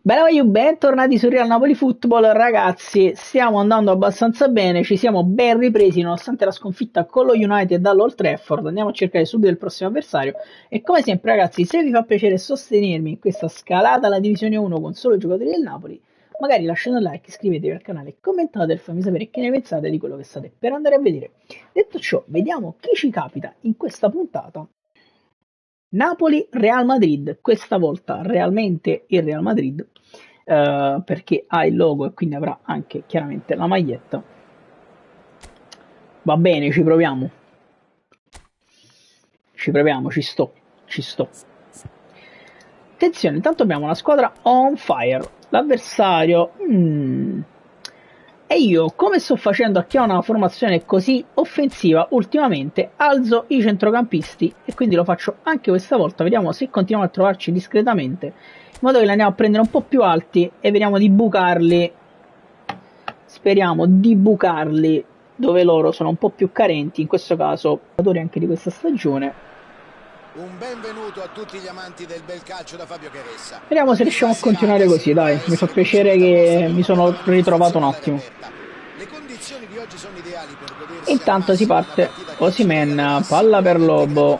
Bella voglio, bentornati su Real Napoli Football, ragazzi. Stiamo andando abbastanza bene, ci siamo ben ripresi nonostante la sconfitta con lo United all'Old Trafford. Andiamo a cercare subito il prossimo avversario. E come sempre, ragazzi, se vi fa piacere sostenermi in questa scalata alla Divisione 1 con solo giocatori del Napoli, magari lasciate un like, iscrivetevi al canale, commentate e fammi sapere che ne pensate di quello che state per andare a vedere. Detto ciò, vediamo chi ci capita in questa puntata. Napoli-Real Madrid, questa volta realmente il Real Madrid, perché ha il logo e quindi avrà anche chiaramente la maglietta. Va bene, ci proviamo. Ci proviamo, ci sto. Attenzione, intanto abbiamo una squadra on fire. L'avversario... E io, come sto facendo a chi ha una formazione così offensiva ultimamente, alzo i centrocampisti e quindi lo faccio anche questa volta. Vediamo se continuiamo a trovarci discretamente, in modo che li andiamo a prendere un po' più alti e vediamo di bucarli. Speriamo di bucarli dove loro sono un po' più carenti, in questo caso, giocatori anche di questa stagione. Un benvenuto a tutti gli amanti del bel calcio da Fabio Cheressa. Vediamo se riusciamo a continuare così, dai. Mi fa piacere che mi sono ritrovato un attimo. Le condizioni di oggi sono ideali per godersi. Intanto si parte. Osimhen, palla per Lobo.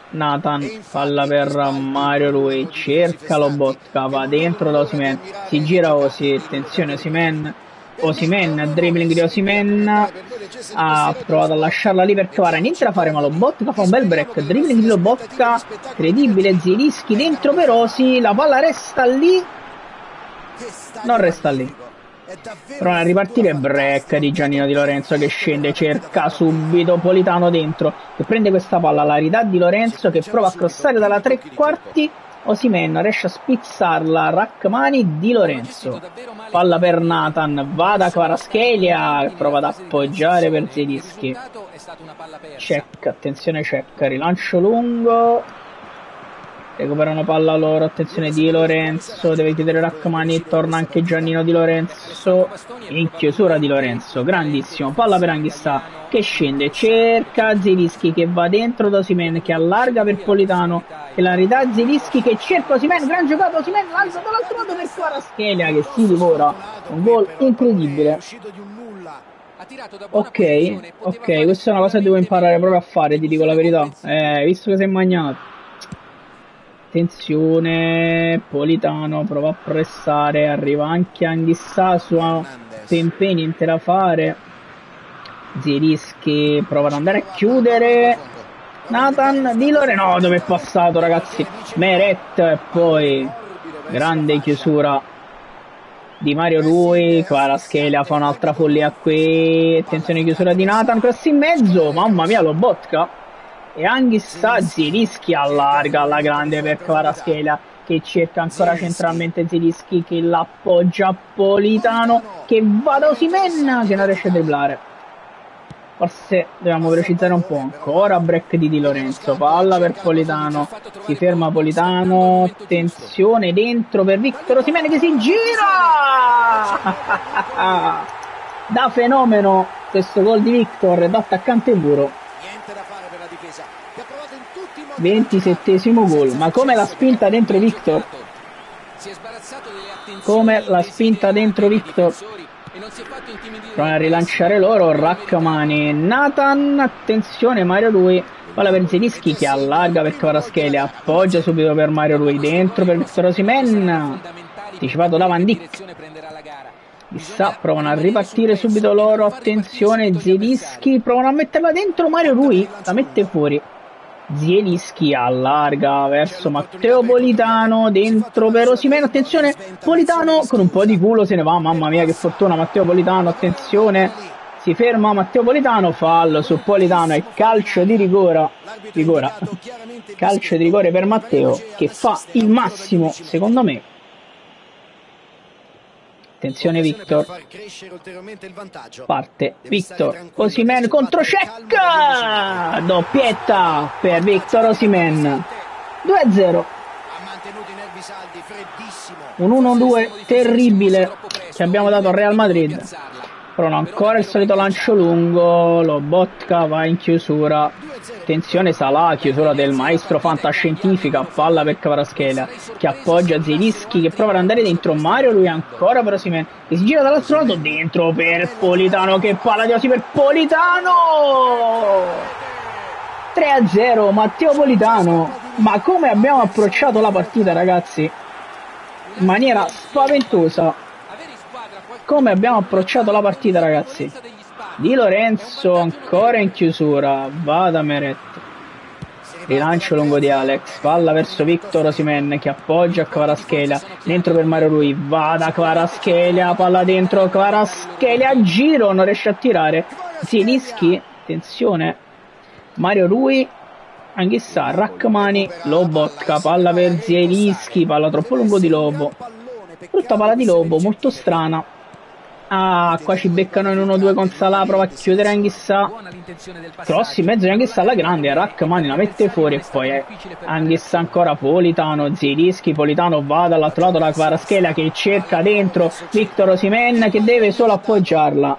Nathan, palla per Mario Rui. Cerca Lobotka, va dentro da Osimhen. Si gira Osi. Attenzione Osimhen. Osimhen, dribbling di Osimhen, ha provato a lasciarla lì per cavare, niente da fare, ma Lobotka fa un bel break, dribbling di Lobotka, credibile, Zielinski dentro per Osi, la palla resta lì, non resta lì, prova a ripartire, break di Giannino Di Lorenzo che scende, cerca subito Politano dentro, che prende questa palla, la ridà Di Lorenzo che prova a crossare dalla tre quarti, Osimhen riesce a spizzarla, Rachmani, Di Lorenzo, palla per Nathan, va da Kvaratskhelia, prova ad appoggiare per Zielinski, check, attenzione check, rilancio lungo, recuperano palla loro, attenzione Di Lorenzo, deve chiudere Rachmani, torna anche Giannino Di Lorenzo, in chiusura Di Lorenzo, grandissimo, palla per Anghissà che scende, cerca Zielinski che va dentro da Osimhen che allarga per Politano, che la ridà Zielinski che cerca Osimhen, gran giocato Osimhen, lancia dall'altro lato per Kvaratskhelia che si divora, un gol incredibile. Ok, questa è una cosa che devo imparare proprio a fare, ti dico la verità, visto che sei magnato. Attenzione, Politano prova a pressare, arriva anche Anghissà su Pepe, niente da fare. Zielinski prova ad andare a chiudere, Nathan Di Lorenzo, no, dove è passato ragazzi, Meret, e poi grande chiusura di Mario Rui, Kvaratskhelia fa un'altra follia qui, attenzione chiusura di Nathan, cross in mezzo, mamma mia Lobotka. E Anghissà, Zielinski allarga alla grande per Kvaratskhelia che cerca ancora centralmente Zielinski che l'appoggia a Politano che va da Osimhen che non riesce a dribblare. Forse dobbiamo velocizzare un po', ancora break di Di Lorenzo, palla per Politano, si ferma Politano, attenzione dentro per Victor Osimhen che si gira! Da fenomeno questo gol di Victor da attaccante puro. 27esimo gol, ma come la spinta dentro Victor, come la spinta dentro Victor, provano a rilanciare loro, Rachmani, Nathan, attenzione Mario Rui, palla per Zielinski che allarga per Kvaratskhelia, appoggia subito per Mario Rui, dentro per Victor Osimhen, anticipato da Van Dijk, chissà, provano a ripartire subito loro, attenzione Zielinski, provano a metterla dentro, Mario Rui la mette fuori. Zielinski allarga verso Matteo Politano, dentro per Osimhen, attenzione Politano con un po' di culo se ne va, mamma mia che fortuna Matteo Politano, attenzione, si ferma Matteo Politano, fallo su Politano e calcio di rigore, calcio di rigore per Matteo che fa il massimo secondo me. Attenzione Victor, parte Victor, Osimhen contro Cech, doppietta per Victor Osimhen, 2-0, un 1-2 terribile che abbiamo dato al Real Madrid. Provano ancora il solito lancio lungo, Lobotka va in chiusura, attenzione Salah, chiusura del maestro fantascientifica, palla per Kvaratskhelia che appoggia Zielinski che prova ad andare dentro Mario, lui ancora per Osimhen che si gira dall'altro lato, dentro per Politano, che palla di Osimhen per Politano! 3-0, Matteo Politano, ma come abbiamo approcciato la partita ragazzi, in maniera spaventosa. Come abbiamo approcciato la partita ragazzi. Di Lorenzo ancora in chiusura, va da Meret, rilancio lungo di Alex, palla verso Victor Osimhen che appoggia Kvaratskhelia, dentro per Mario Rui, va da Kvaratskhelia, palla dentro, Kvaratskhelia, giro, non riesce a tirare, Zielinski, attenzione, Mario Rui, Anghissà, Rachmani, Lobotka, palla per Zielinski, palla troppo lungo di Lobo, brutta palla di Lobo, molto strana. Ah, qua ci beccano in 1-2 con Salah, prova a chiudere Anghissà, cross in mezzo di Anghissà alla grande, Rachmani la mette fuori e poi Anghissà ancora Politano, Zielinski, Politano va dall'altro lato la Kvaratskhelia che cerca dentro Victor Osimhen che deve solo appoggiarla,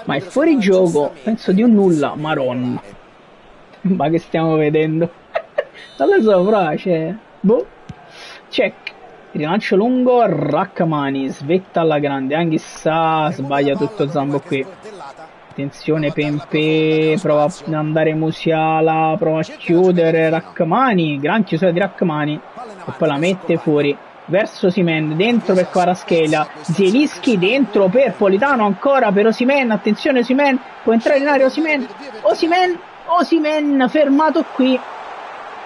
ma è fuori gioco, penso di un nulla, Maron. Ma che stiamo vedendo? Non lo so, però c'è... boh. Check. Rilancio lungo, Rachmani, svetta alla grande, Anghissà, sbaglia tutto Zambo qui. Attenzione Pempe, prova ad andare Musiala, prova a chiudere Rachmani, gran chiusura di Rachmani, e poi la mette fuori. Verso Osimhen, dentro per Kvaratskhelia, Zielinski dentro per Politano, ancora per Osimhen, attenzione Osimhen, può entrare in area Osimhen, Osimhen fermato qui.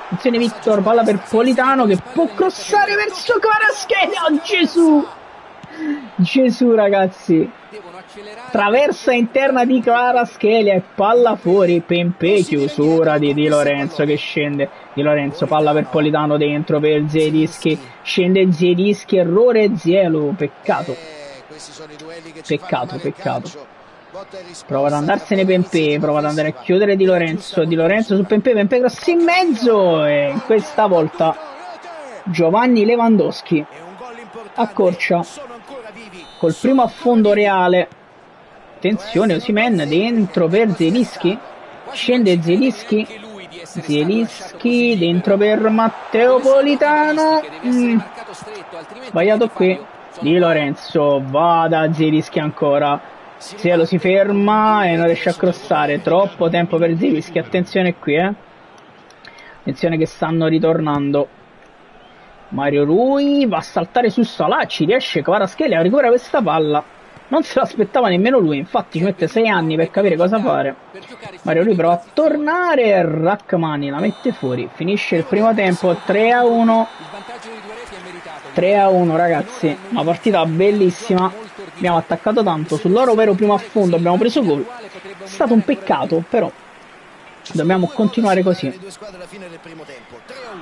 Attenzione Victor, palla per Politano che può crossare verso Kvaratskhelia, Gesù ragazzi, traversa interna di Kvaratskhelia e palla fuori, Pempe, chiusura di Lorenzo che scende, Di Lorenzo, palla per Politano dentro per Zielinski, scende Zielinski, errore Zielu, peccato, prova ad andarsene Pempe, prova ad andare a chiudere Di Lorenzo su Pempe, Pempe cross in mezzo e questa volta Giovanni Lewandowski accorcia col primo affondo reale. Attenzione Osimhen dentro per Zielinski, scende Zielinski dentro per Matteo Politano, sbagliato qui, Di Lorenzo va da Zielinski ancora, Zielu si ferma e non riesce a crossare, troppo tempo per Zielinski, attenzione qui attenzione che stanno ritornando. Mario Rui va a saltare su Salah, ci riesce, Kvaratskhelia recupera questa palla, non se l'aspettava nemmeno lui, infatti ci mette 6 anni per capire cosa fare. Mario Rui prova a tornare, Rachmani la mette fuori, finisce il primo tempo 3-1 ragazzi, una partita bellissima, abbiamo attaccato tanto, sul loro vero primo affondo abbiamo preso gol, è stato un peccato, però dobbiamo continuare così.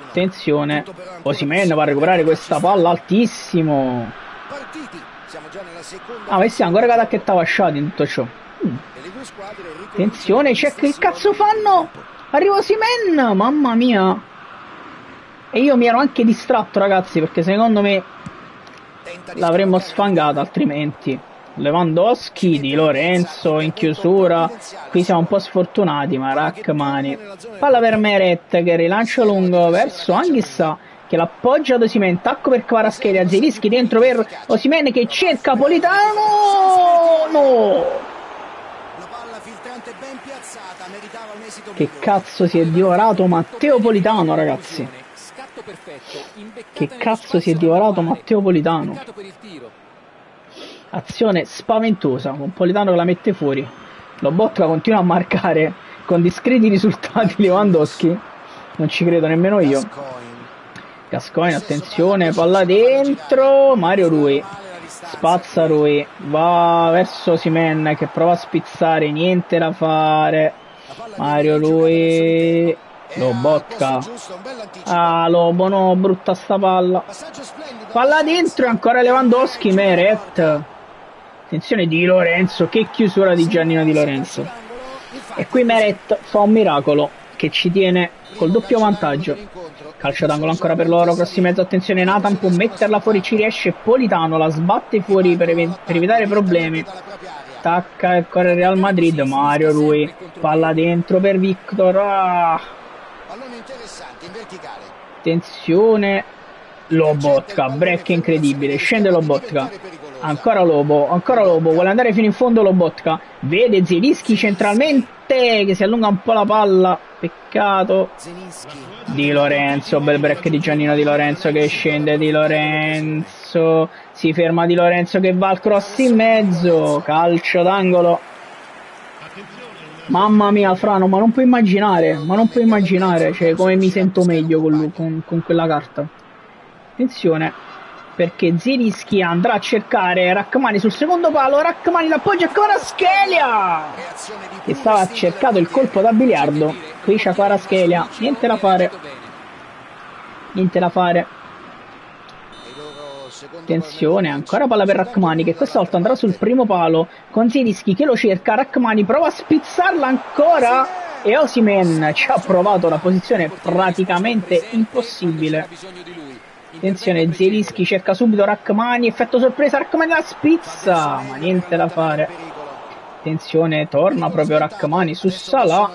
Attenzione, Osimhen va a recuperare questa palla altissimo. Ah, ma stiamo ancora che lasciati in tutto ciò. Attenzione, check, che cazzo fanno? Arriva Osimhen, mamma mia. E io mi ero anche distratto ragazzi, perché secondo me l'avremmo sfangata altrimenti. Lewandowski, Di Lorenzo in chiusura, qui siamo un po' sfortunati, ma Rachmani, palla per Meret che rilancia lungo verso Anghissà che l'appoggia ad Osimhen, tacco per Kvaratskhelia, Zielinski dentro per Osimhen che cerca Politano, no! Che cazzo si è divorato Matteo Politano ragazzi, che cazzo si è divorato Matteo Politano. Azione spaventosa, con Politano che la mette fuori, Lobotka continua a marcare con discreti risultati Lewandowski, non ci credo nemmeno io. Gascoigne, attenzione, palla dentro, Mario Rui, spazza Rui, va verso Osimhen che prova a spizzare, niente da fare, Mario Rui, Lobotka, ah Lobo no, brutta sta palla, palla dentro e ancora Lewandowski, Meret. Attenzione Di Lorenzo, che chiusura di Giannino Di Lorenzo. E qui Meret fa un miracolo, che ci tiene col doppio vantaggio. Calcio d'angolo ancora per loro, cross in mezzo, attenzione, Nathan può metterla fuori, ci riesce, Politano la sbatte fuori per evitare problemi. Attacca ancora il Real Madrid, Mario Rui, palla dentro per Victor. Attenzione, Lobotka, break incredibile, scende Lobotka, ancora Lobo, vuole andare fino in fondo Lobotka, vede Zielinski centralmente che si allunga un po' la palla, peccato. Di Lorenzo, bel break di Giannino Di Lorenzo che scende, Di Lorenzo, si ferma Di Lorenzo che va al cross in mezzo, calcio d'angolo. Mamma mia Frano, ma non puoi immaginare, cioè, come mi sento meglio con quella carta. Attenzione, perché Zielinski andrà a cercare Rachmani sul secondo palo, Rachmani l'appoggia a Kvaratskhelia che stava cercando il colpo da biliardo. Qui c'è Kvaratskhelia, niente da fare. Attenzione, ancora palla per Rachmani che questa volta andrà sul primo palo con Zielinski che lo cerca, Rachmani prova a spizzarla ancora e Osimhen ci ha provato, la posizione praticamente impossibile. Attenzione, Zielinski cerca subito Rachmani, effetto sorpresa, Rachmani la spizza, ma niente da fare. Attenzione, torna proprio Rachmani su Salah.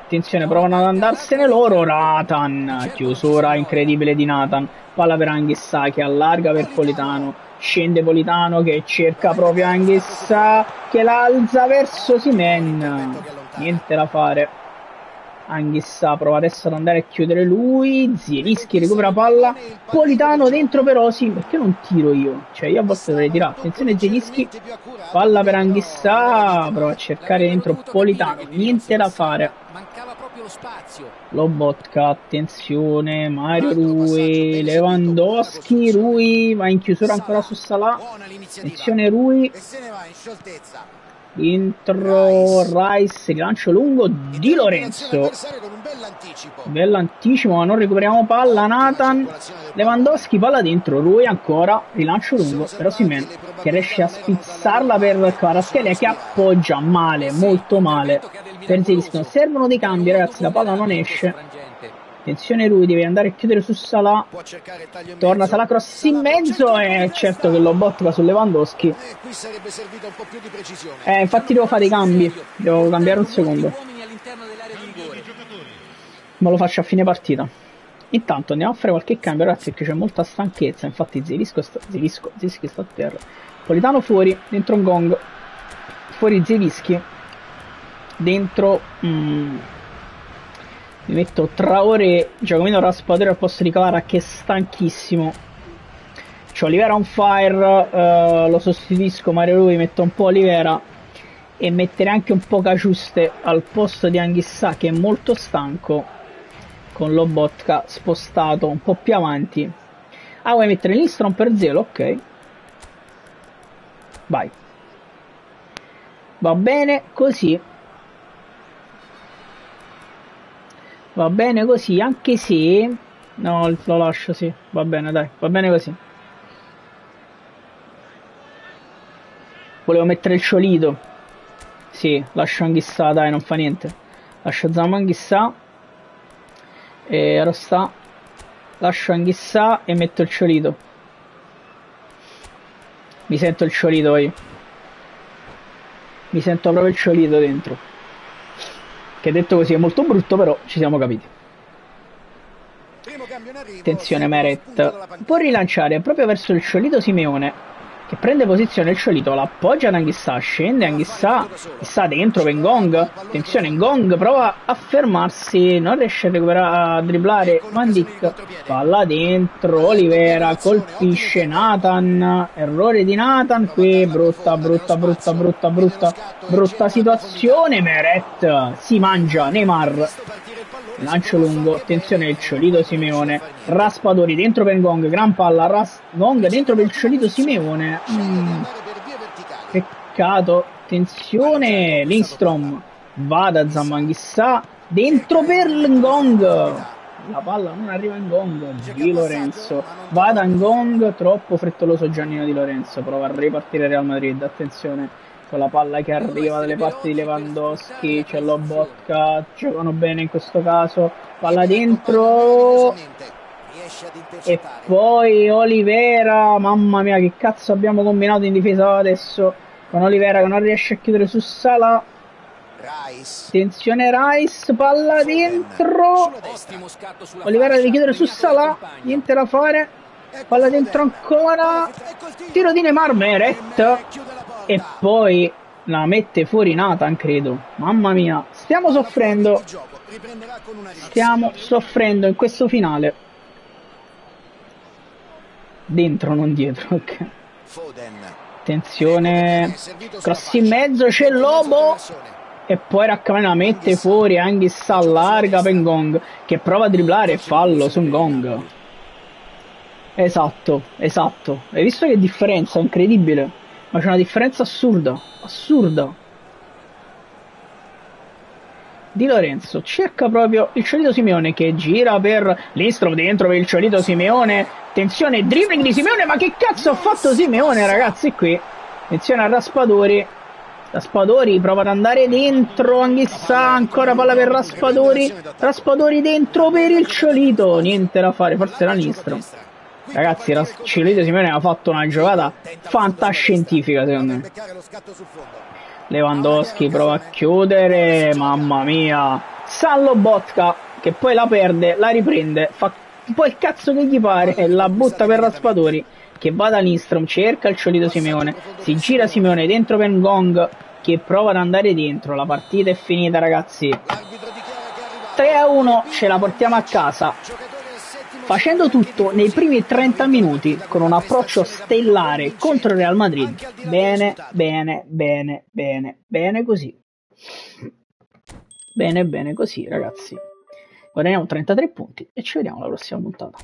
Attenzione, provano ad andarsene loro, Nathan, chiusura incredibile di Nathan, palla per Anghissà che allarga per Politano, scende Politano che cerca proprio Anghissà che la alza verso Osimhen, niente da fare. Anghissà prova adesso ad andare a chiudere lui, Zielinski recupera palla, Politano dentro per Osi, perché non tiro io? Cioè io a volte dovrei tirare, attenzione Zielinski, palla per Anghissà, prova a cercare dentro Politano, niente da fare. Lobotka, attenzione, Mario Rui, Lewandowski, Rui va in chiusura ancora su Salah, attenzione Rui. Intro Rice, rilancio lungo di Lorenzo, bell'anticipo ma non recuperiamo palla, Nathan, Lewandowski, palla dentro, Rui ancora, rilancio lungo per Osimhen che riesce a spizzarla per Kvaratskhelia che appoggia male, molto male per Zielinski. Servono dei cambi ragazzi, la palla non esce. Attenzione Rui, deve andare a chiudere su Salah, torna Salah, cross in mezzo e certo che Lobotka su Lewandowski. Infatti devo fare i cambi, devo cambiare un secondo, ma lo faccio a fine partita. Intanto andiamo a fare qualche cambio ragazzi perché c'è molta stanchezza, infatti Zielinski sta a terra, Politano fuori, dentro un gong, fuori Zielinski, dentro... Mi metto Traoré, Giacomino Raspadori al posto di Cavara che è stanchissimo. C'ho Olivera on fire, lo sostituisco, Mario Rui, metto un po' Olivera e mettere anche un po' Caciuste al posto di Anghissà che è molto stanco, con Lobotka spostato un po' più avanti. Ah, vuoi mettere Lindstrom per Zelo? Ok. Vai. Va bene così. Va bene così, anche se... No, lo lascio, sì. Va bene, dai. Va bene così. Volevo mettere il Ciolito. Sì, lascio Anghissà, dai, non fa niente. Lascio Zaman Anghissà. E Rostà. Lascio Anghissà e metto il Ciolito. Mi sento il Ciolito io. Mi sento proprio il Ciolito dentro. Che detto così è molto brutto, però ci siamo capiti. Attenzione Meret, può rilanciare proprio verso il Ciolito Simeone che prende posizione, il Ciolito l'appoggia ad Anghissà, scende Anghissà, sta dentro per Ngong, attenzione Ngong prova a fermarsi, non riesce a recuperare, a dribblare Van Dijk, palla dentro, Olivera colpisce Nathan, errore di Nathan, qui brutta situazione, Meret si mangia Neymar. Lancio lungo, attenzione il Ciolito Simeone, Raspadori dentro per Ngong, gran palla, Ngong dentro per il Ciolito Simeone, peccato, attenzione, Lindstrom, va da Zamanghissà, dentro per Ngong, la palla non arriva in Ngong, Di Lorenzo, va da Ngong, troppo frettoloso Giannino Di Lorenzo, prova a ripartire Real Madrid, attenzione, con la palla che arriva dalle parti di Lewandowski, c'è Lobotka, giocano bene in questo caso, palla dentro e poi Olivera, mamma mia che cazzo abbiamo combinato in difesa adesso con Olivera che non riesce a chiudere su Salah. Attenzione Rice, palla dentro, Olivera deve chiudere su Salah, niente da fare, palla dentro ancora, tiro di Neymar, Meret, e poi la mette fuori Nathan, credo. Mamma mia, stiamo soffrendo in questo finale. Dentro, non dietro, ok. Attenzione, cross in mezzo, c'è Lobo e poi Raccamanna mette fuori, Anghis allarga per Ngong che prova a dribblare e fallo su Ngong. Esatto, hai visto che differenza incredibile, ma c'è una differenza assurda. Di Lorenzo cerca proprio il Ciolito Simeone che gira per Lindstrom, dentro per il Ciolito Simeone, attenzione, dribbling di Simeone, ma che cazzo ha fatto Simeone ragazzi qui, attenzione a Raspadori prova ad andare dentro, Anghissà, ancora palla per Raspadori dentro per il Ciolito, niente da fare, forse era Lindstrom. Ragazzi, Ciolito Simeone ha fatto una giocata fantascientifica secondo me. Lewandowski prova a chiudere, mamma mia, Lobotka che poi la perde, la riprende, fa un po' il cazzo che gli pare e la butta per Raspadori che va da Lindstrom, cerca il Ciolito Simeone, si gira Simeone dentro per Ngong che prova ad andare dentro, la partita è finita ragazzi, 3-1, ce la portiamo a casa. Facendo tutto nei primi 30 minuti con un approccio stellare contro il Real Madrid. Bene così. Bene così, ragazzi. Guadagniamo 33 punti e ci vediamo alla prossima puntata.